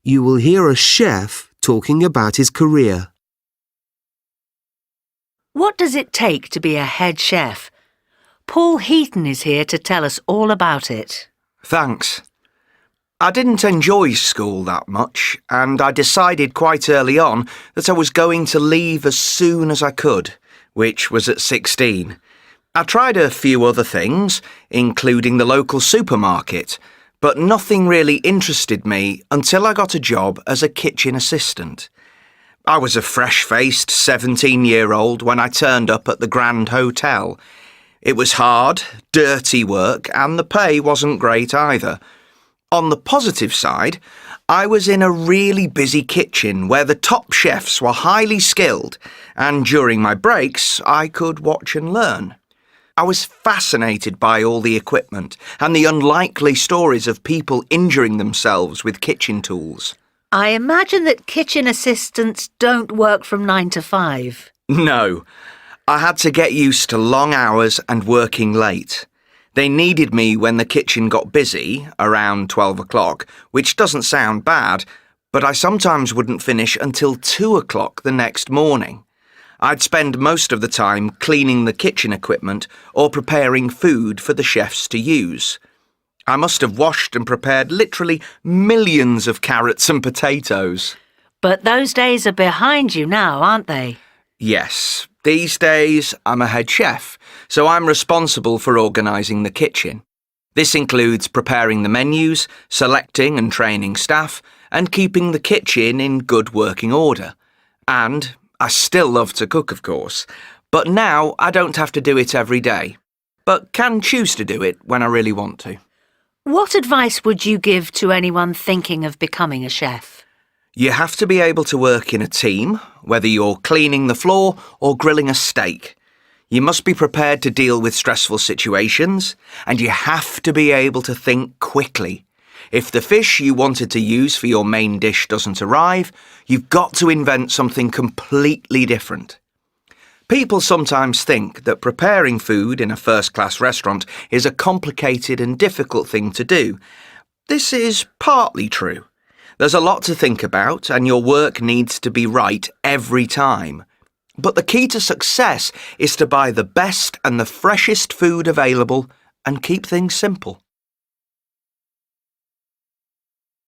You will hear a chef talking about his career. What does it take to be a head chef? Paul Heaton is here to tell us all about it. Thanks. I didn't enjoy school that much, and I decided quite early on that I was going to leave as soon as I could, which was at 16. I tried a few other things, including the local supermarket, but nothing really interested me until I got a job as a kitchen assistant. I was a fresh-faced 17-year-old when I turned up at the Grand Hotel. It was hard, dirty work, and the pay wasn't great either. On the positive side, I was in a really busy kitchen where the top chefs were highly skilled, and during my breaks, I could watch and learn. I was fascinated by all the equipment and the unlikely stories of people injuring themselves with kitchen tools. I imagine that kitchen assistants don't work from 9 to 5. No, I had to get used to long hours and working late. They needed me when the kitchen got busy, around 12 o'clock, which doesn't sound bad, but I sometimes wouldn't finish until 2 o'clock the next morning. I'd spend most of the time cleaning the kitchen equipment or preparing food for the chefs to use. I must have washed and prepared literally millions of carrots and potatoes. But those days are behind you now, aren't they? Yes, these days I'm a head chef, so I'm responsible for organising the kitchen. This includes preparing the menus, selecting and training staff, and keeping the kitchen in good working order. And I still love to cook, of course, but now I don't have to do it every day, but can choose to do it when I really want to. What advice would you give to anyone thinking of becoming a chef? You have to be able to work in a team, whether you're cleaning the floor or grilling a steak. You must be prepared to deal with stressful situations, and you have to be able to think quickly. If the fish you wanted to use for your main dish doesn't arrive, you've got to invent something completely different. People sometimes think that preparing food in a first-class restaurant is a complicated and difficult thing to do. This is partly true. There's a lot to think about, and your work needs to be right every time. But the key to success is to buy the best and the freshest food available and keep things simple.